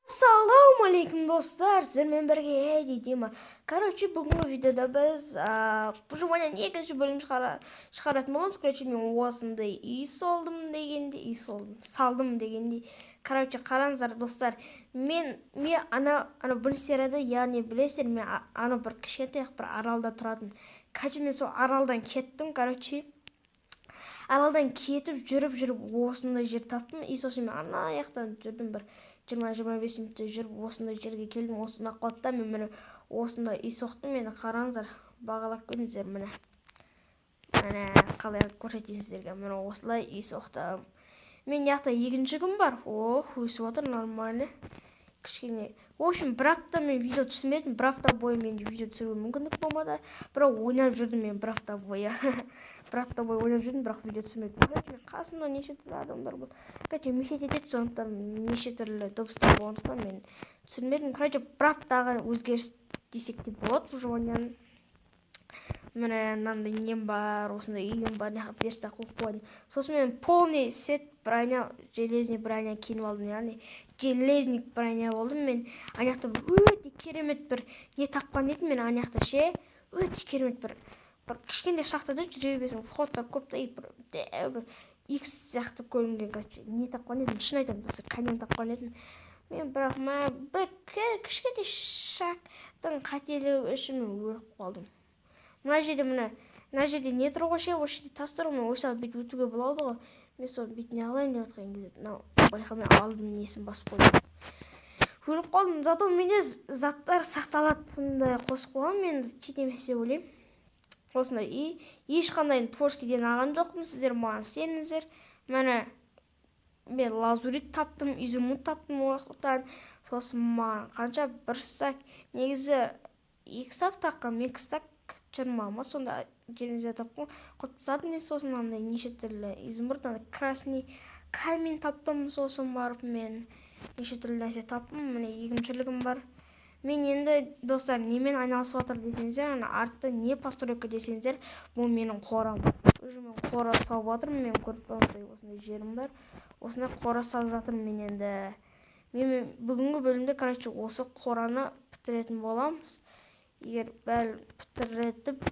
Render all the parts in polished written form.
Assalomu alaykum do'stlar, sizlarмен birga Edi Dima. Короче, bugungi videoda biz выживание екінші bölüm шығаратын боламыз. Короче, мен осындай үй салдым дегенде. Короче, қараңыздар достар. Мен ана бір серияда, яғни білесіздер, мен ана бір кішкентай бір аралда тұратын. Короче, мен сол аралдан кеттім, короче. Аралдан кетіп жүріп осындай жер таптым. И сосын мен ана жақтан жүрдім бір 20-25 минутта жүріп осындай жерге келдім. Осында қалды мен міне осындай үй соқтым. Мені қараңыздар, бағалап көріңіздер міне. Міне қалай көрсетейін сіздерге. Міне осылай үй соқтым. Мен жақта екінші күн бар. Өсіп отыр, нормально. Кішкене. В общем, бір апта мен видео түсірмедім. Бір апта бойы мен видео түсіруге мүмкіндік болмады. Бірақ ойнап жүрдім мен бір апта бойы. Бір апта бойы ойнап жүрдім, бірақ видео түсірмедім. Мен қасымда неше түрлі адамдар болды. Короче, мешет етеді, сондықтан неше түрлі дыбыстар болғандықтан мен түсірмедім. Короче, бір аптаға өзгеріс десек те болады выживанияның. Міне мынандай нем бар, осындай үйім бар, неғып верстак қойып қойдым. Сосын мен полный сет броня, железный броня киініп алдым, яғни железник броня болдым. Мен анаяқта өте керемет бір не тапқан едім. Мен анаяқта өте керемет бір кішкентай шахтада жүре берсем, входтар көп та бір X сияқты көрінген, короче, не тапқан едім. Шын айтамын, камень тапқан едім. Мен бірақ бір кішкентай шақтың қателігі үшін мен өліп қалдым. Мына жерде не тұр ғой, осы жерде тас тұр ғой, мен осы бүйтіп өтуге болады ғой. Мен сол бүйтіп не қылайын деп отқан кезде, мынау байқамай алдым, несін басып қойдым. Өліп қалдым, зато менде заттар сақталатындай қосып қойған, мен кетемес деп ойлаймын. Осындай ешқандай творчкиден алған жоқпын, сіздер маған сеніңіздер. Міне мен лазурит таптым, изумруд таптым оқтан. Сосын маған қанша бір стак, негізі 2 стак таққан, мен 2 стак 20 ма сонда жерімізде тапқан. Қойып тастадым мен. Сосын андай неше түрлі изумруд, красный камень таптым. Сосын барып мен неше түрлі нәрсе таптым. Міне егіншілігім бар. Мен енді достар немен айналысып жатыр десеңіздер, артта не постройка десеңіздер, бұл менің қорам. Уже мен қора салып жатырмын, мен көріп тұрсыздар, осындай жерім бар. Осындай қора салып жатырмын мен енді. Мен бүгінгі бөлімде, короче, осы қораны бітіретін боламыз. Егер бәл бітіретіп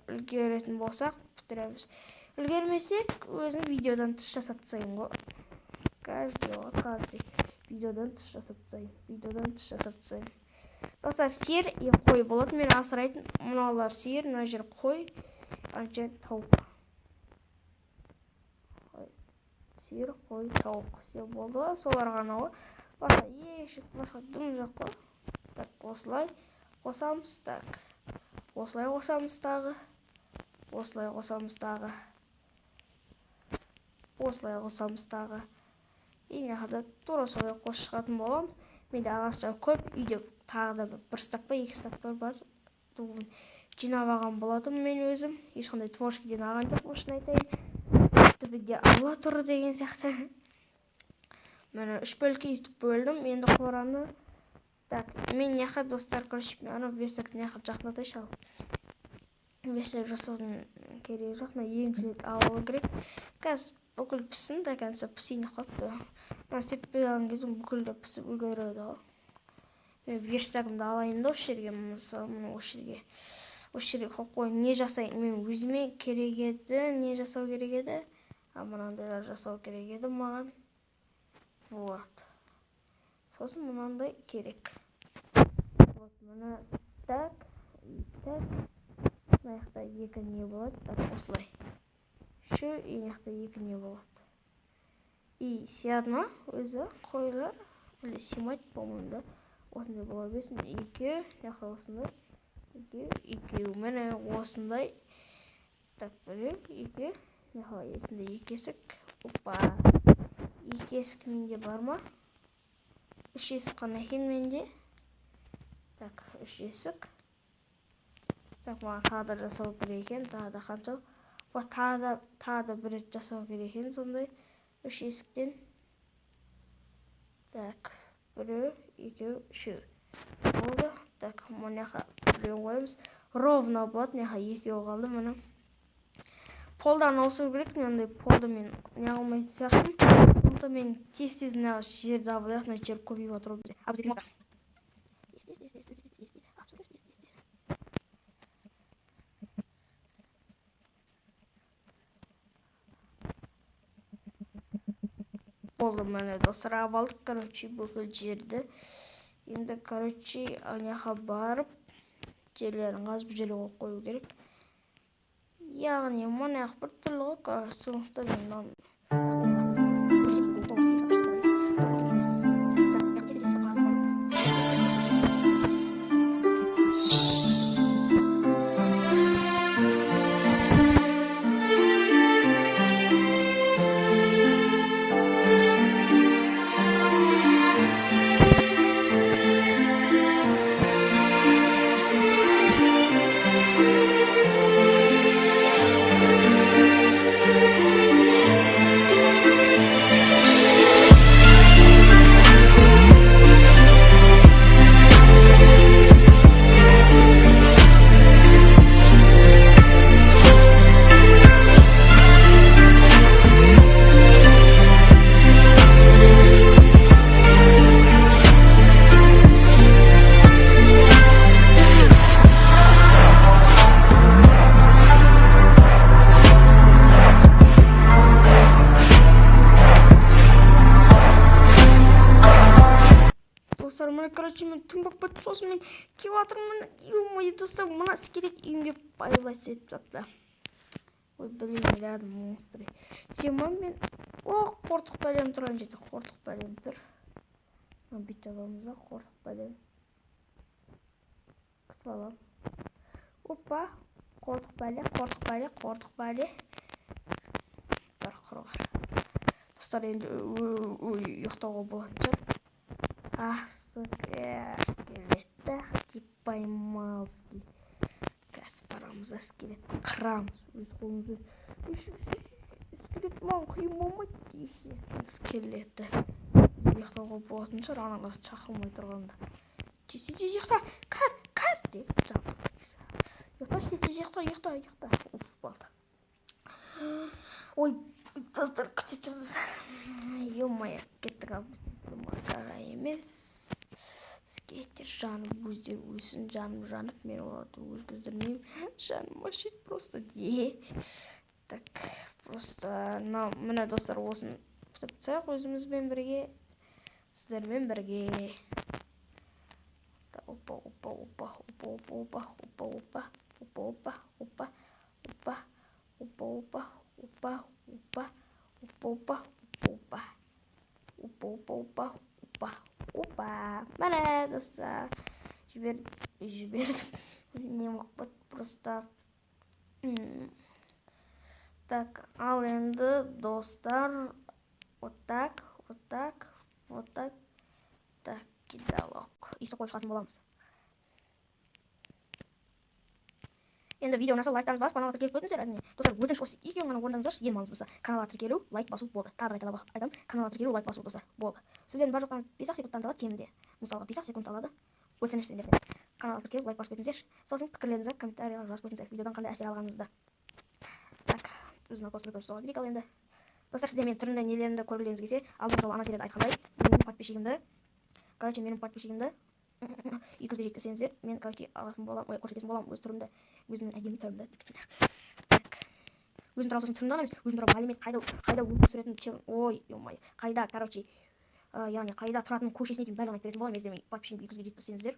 үлгеретін болсақ, бітіреміз. Үлгермесек, өзім видеодан тыс жасап тастайын ғой. Каждый видеодан тыс жасап тастайын. Достар, сиыр и қой болады. Мен асырайтын мыналар сиыр, мына жер қой, ана жер тауық. Сиыр, қой, тауық. Все болды ғой, солар ғана ғой. Басқа дым жоқ қой. Так, осылай қосамыз, так. Осылай қосамыз тағы. Осылай қосамыз тағы. Ене тура солай қосып шығатын боламыз. Менде ағаштар көп, үйде тағы да бір стак па, 2 стак бар. Жинап алған болатым мен өзім. Ешқандай творчкиден алған жоқпын, шын айтайын. Түбінде алла тұр деген сияқты. Мен 3 бөлікке өйстіп бөлдім. Енді қораны. Так, мен неқа достар, короче, ана верстакты неқа жақындатайыншы ал. Верстак жасаудың керегі жоқ, егіншілік алу керек. Қазір бүкіл пісін, до конца пісейін қалыпты. Мен істеп алған кезде бүкілді пісіп үлгереді ғой. Мен верстагымды алайын да осы жерге, мысалы, осы жерге қойып не жасайын. Мен өзіме керек еді, не жасау керек еді. Мынандайлар жасау керек еді маған. Вот. Сосын мынандай керек. Вот, мына так. Мына жақта 2 не болады. Так, осылай. Шу, и жақта 2 не болады. И сиядма өзі қойлар. Или симать, по-моему, да. Осындай бола берсін. 2, жақта осындай. 2. Мені осындай. Так, 2. Жақта есінде 2 есік. Опа. 2 есік менде бар ма? 3 есік қана екен менде. Так, 3 есік. Так, маған тағы да жасау керек екен. Тағы да қанша? Тағы да бір рет жасау керек екен сондай. 3 есіктен. Так, 1, 2, 3. Болды. Так, мұныға біреуін қойымыз. Ровно болады, неға 2 қалды мұны. Полдан ауысу керек, мен полды мен не алмайтын сияқтым. сондықтан мен тез мына жерді алайық, мына жер көбейіп отыр бізде. Болды, міне достар, алдық, короче, бүкіл жерді. Енді, короче, аяққа барып, жерлерін қазып жерге қою керек. Яғни, мына бір түрлі ғой, сондықтан мен достар, мына, короче, мен түнбақ бітіп сосын мен келіп жатырмын. Ой, достар, мына скелет үйімде байлайсы етіп жатты. Ой, блин, рядом монстры. Сема мен... О, қортық бәлем тұрған жерде, қортық бәлем тұр. Бүйтіп аламыз да, қортық бәлем. Күтіп алам. Опа, қортық бәле. Бір құрғар. Достар, енді ұйықтауға болады жүр. Скелетті деп поймалский. Қазір барамыз, скелетті қырамыз. Өз қолымызды. Скелет маған қиын болмайды. Скелетті ұйықтауға болатын шығар, аналар шақылмай тұрғанда. Тез ұйықта, кәр деп жалпы. Ұйықта. Уф, балды. Ой, достар, күте тұрдыздар. Ё-моё, кеттік абыз. Емес. Скелеттер жанып, өздері өсін жанып, мен оларды өлгіздірмеймін. Жаным ашит просто де. Так, просто, міне достар, осын бітіріп тастайық өзімізбен бірге, сіздермен бірге. Опа. Міне достар, жібердім. Не мог быть просто. Так, ал енді достар, вот так. Так, кидалок. Исті қойып шығатын боламыз. Енді видеоны лайктаңыз басып, каналға тіркеліп қойдыңыздар, әрине. Достар, өтініш осы екеуін ғана орындаңыздаршы, ең маңыздысы. Каналға тіркелу, лайк басу болды. Тағы да айтамын, каналға тіркелу, лайк басу достар. Болды. Сіздердің бар жоқтан 5 секундтан алады кемінде. Мысалға 5 секунд алады. Өтініш сендерден. Каналға тіркеліп, лайк басып өтіңіздерші. Сосын пікірлеріңізді комментарияларға жазып өтіңіздер. Видеодан қандай әсер алғаныңызды. Так, өзінің постерге жасауға керек ал енді. Достар, сіздер менің түрінде нелерімді көргілеріңіз келсе, алдын туралы ана серияда айтқандай, менің подписчигімді 200-ге жеткізсеңіздер, мен алатын боламын, көрсететін боламын өз түрімді, өзімнің әдемі түрімді. Так, өзім туралы түрімді ғана емес, өзім туралы мәлімет қайда өмір сүретін, ой, ё-моё, қайда, яғни қайда тұратын көшесіне дейін бәрін айтып беретін боламын, егер подписчигімді 200-ге жеткізсеңіздер.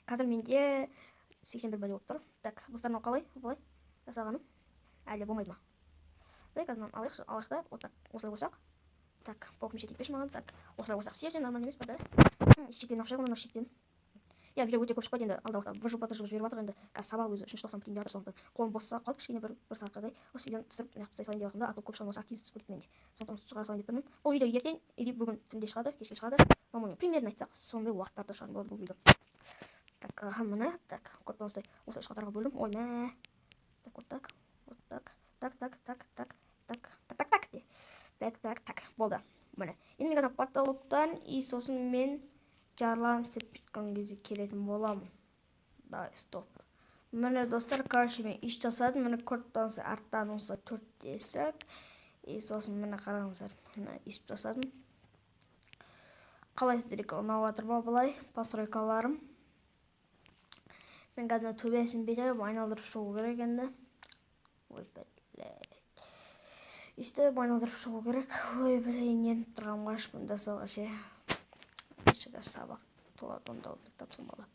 Қазір менде 81 бәле болып тұр. Так, достар, мынау қалай? Былай жасағаным әлде болмайды ма? Қазір алайық та, осылай қойсақ. Так, полкім жетпеші маған. Так, осылай қойсақ сүйесен нормально емес па да? Шектен ақша қоймын, шектен. Я видео өте көп шықпайды енді, алда уақытта 1 жыл жіберіп жатыр енді. Қазір сабақ өзі 3-90 бітейін деп жатыр, сондықтан қолым бос қалды, кішкене бір сағатқа осы видеоны түсіріп неғып тастай салайын деп жатырмын да, а то көп шығармаса активность түсіп кетті менде. Сондықтан шығара салайын деп тұрмын. Бұл видео ертең или бүгін түнде шығады, кешке шығады. Примерно айтсақ, сондай уақыттарда шығатын болады бұл видео. Так, міне, так, көріп осылай шығатарға бөлдім. Ой, мә. Так, болды. Міне. Енді мен қазір потолоктан и сосын мен жарларын істеп біткен кезде келетін боламын. Да, стоп. Міне достар, короче, мен иш жасадым. Міне көріп тұрсаңыздар, арттан осылай 4 тесік. сосын міне қараңыздар, міне естіп жасадым. Қалайсыздар екен, ұнап жатыр ма былай постройкаларым? Мен қазір төбесін беріп айналдырып шығу керек енді. Ой блядь. Өйстіп айналдырып шығу керек. Ой блядь, нетіп тұрғанмын ғашпын жасауға ше. Ешігі сабақ толады, онда олдық тапсам болады.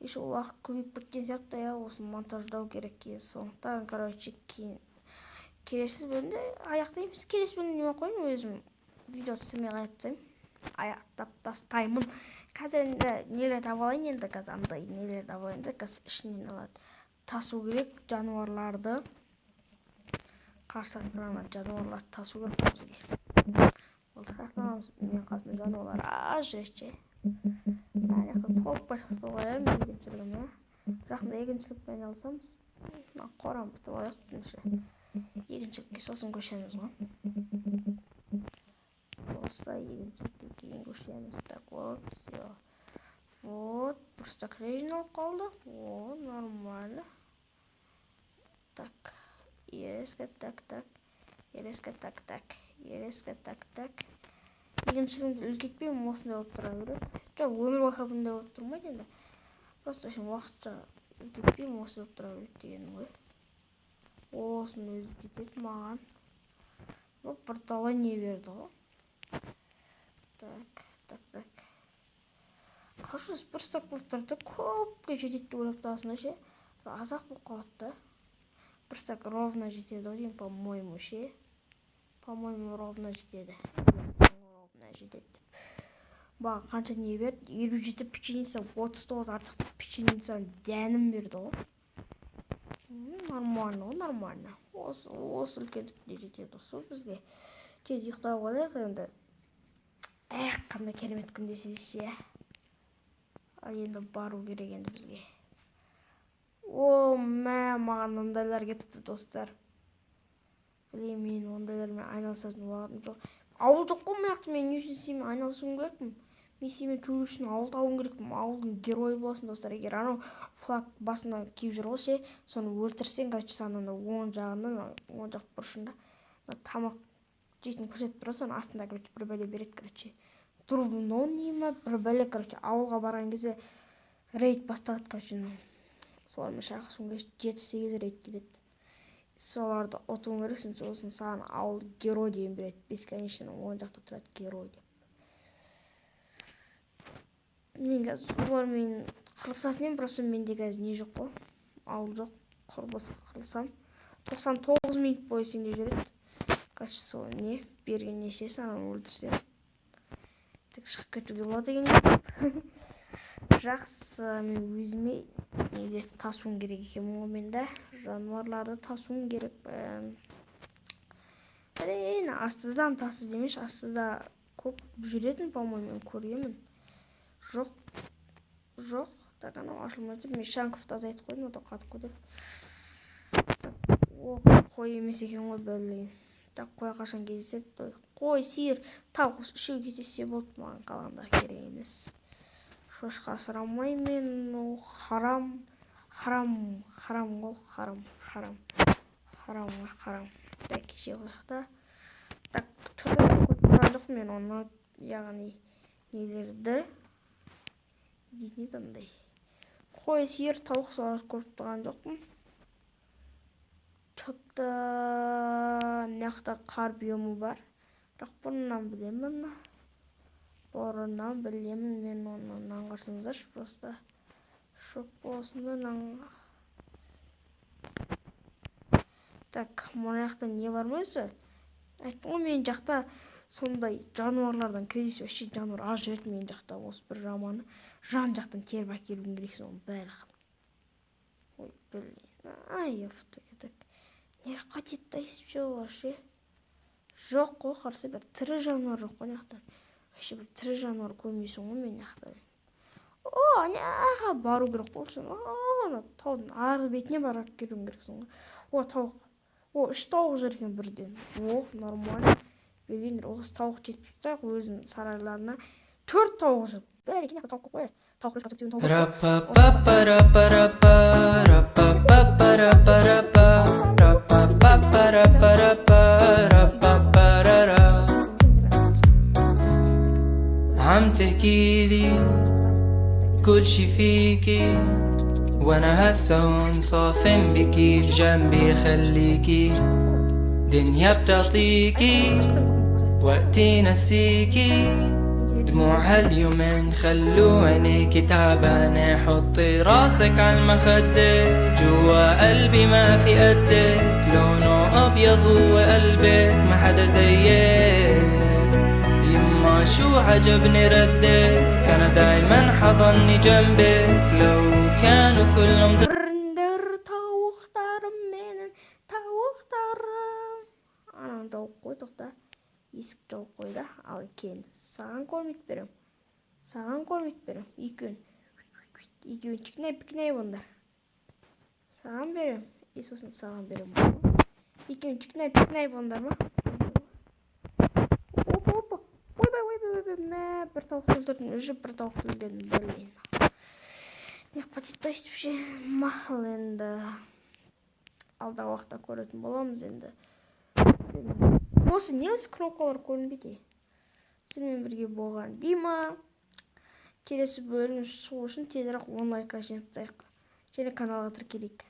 Еще уақыт көбейіп кеткен сияқты, я осыны монтаждау керек кейін сондықтан, короче, кейін келесі бөлімде аяқтаймыз. Келесі бөлімде неме қойын, өзім видео түсірмей қайып тастаймын. Аяқтап тастаймын. Қазір енді нелер таба алайын, енді қазір андай нелер таба алайын, қазір ішінен алады. Тасу керек жануарларды. Қарсақ тұрған жануарларды тасу керек бізге. Ол жақта мен қасымда жануарлар аз жүреді. Ана жақта толып башқа қоярым егіншілігіме. Жақында егіншілікпен айналысамыз. Қорам бітіп аяқтың егіншілікке сосын көшеміз ғой. Просто егіншілікке кейін көшеміз. Так вот, все. Вот, просто крежинал қалды. О, нормально. Так, ереске так. Ереске так. Егіншілігімді үлкейтпеймін, осындай болып тұра береді. Жоқ, өмір бақи бұндай болып тұрмайды енді. Просто үшін уақытша үлкейтпеймін, осы болып тұра береді дегенім ғой. Осыны өзі жетеді маған. Бірталай не берді ғой. Так. Қашыз бір стак болып тұрды, көпке жетеді деп ойлап тұрасында ше. Азақ болып қалады. Бір стак ровно жетеді ғой деймін, по-моему ше. По-моему ровно жетеді. Бағы қанша не берді? 57 печеница, 39 артық печеница дәнім берді ғой. Нормально. Осы үлкендікте жетеді осы бізге. Тез ұйықтап алайық енді. Қандай керемет күн десеңіз ше. Енді бару керек енді бізге. Маған ондайлар кетті достар. Білейм, мен ондайлармен айналысатын уақытым жоқ. Ауыл жоқ қой маяқты, мен не үшін сенімен айналысуым керекпін? Мен сенімен төлеу үшін ауыл табуым керекпін. Ауылдың геройы боласың достар. Егер анау флаг басына киіп жүр ғой ше, соны өлтірсең, короче, саған оң жағынан, оң жақ бұрышында тамақ жейтін көрсетіп тұрады, соның астында, короче, бір бәле береді, короче. Трубный нема, бір бәле, короче, ауылға барған кезде рейд басталады, короче. Солармен шайқасуым керек, 7-8 рейд келеді. Соларды ұтуың керексің, сосын саған ауыл герой деген береді. Бесконечно оң жақта тұрады герой деп. Мен қазір олармен қырылысатын едім, просто менде қазір не жоқ қой. Ауыл жоқ, құрбысы қырылысам. 99 минут бойы сенде жүреді. Короче, сол не берген несесі, ананы өлтірсем. Тек шығып кетуге болады екен. Жақсы, мен өзіме неде тасуым керек екен мен де. Жануарларды тасуым керекпін. Блин, астыдан тасы демеш, астыда көп жүретін, по-моему, мен көремін. Жоқ. Так, анау ашылмай тұр. Мен Шанковты азайтып қойдым, ода қатып кетеді. Қой емес екен ғой, блин. Так, қой қашан кездеседі? Қой, сиыр, тауық үшеу кездессе болды, маған қалғандар керек емес. Шошқа асырамаймын, харам ғой, харам. Так, кеше қойықта. Так, түрі көріп жоқ мен оны, яғни нелерді дейтін еді. Қой, сиыр, тауық соларды көріп тұрған жоқпын. Что-то нақта қар биомы бар. Бірақ бұрыннан білемін, мен оны аңғарсаңыздаршы, просто шок болсында Так, мұна жақта не бар ма өзі? Айттым ғой, мен жақта сондай жануарлардан кризис вообще жануар аз жүреді мен жақта, осы бір жаманы. Жан жақтан теріп әкелуің керексің оның барлығын. Ой, блин, так. Нері қатетті айсып жоқ вообще. Жоқ қой, қарсы бір тірі жануар жоқ қой жақтан. Вообще бір тірі жануар көрмейсің ғой мен жақтан. Аняға бару керек болсын. Таудың арғы бетіне барып келуің керексің ғой. Тауық. 3 тауық жүр екен бірден. Нормально. Бергендер, осы тауық жетіп тұрсақ, өзінің сарайларына 4 тауық жүр. Бәрі екен тауық қой. Тауық өз қатып тауық. عم تحكيلي كل شي فيكي، وانا هسه هون صافن بكي بجنبي خليكي، دنيا بتعطيكي وقتي نسيكي، دموع هاليومين خلو عينيكي تعبانة، حطي راسك عالمخدة، جوا قلبي ما في قدك، لونه أبيض هو قلبك ما حدا زيك، يما شو عجبني ردك، أنا دايما حضني جنبك، لو كانوا كلهم Ырындар тауықтарым менің тауықтарым. Ананы тауық қойдық та, есік жауып қойды. Ал кейін саған кормит берем. Саған кормит берем. Екеуін чикнай ондар. Саған берем. Сосын саған берем. Екеуін чикнай ондар ма? Опа. Ойбай. Мә, бір тауық өлтірдім. Уже бір тауық өлгенім, блин. Не хватит, то есть вообще мақыл енді. Алдағы уақытта көретін боламыз енді. Осы не осы кнопкалар көрінбейді? Сіздермен бірге болған Дима. Келесі бөлім шығу үшін тезірек 10 лайкқа жинап тастайық. Және каналға тіркелейік.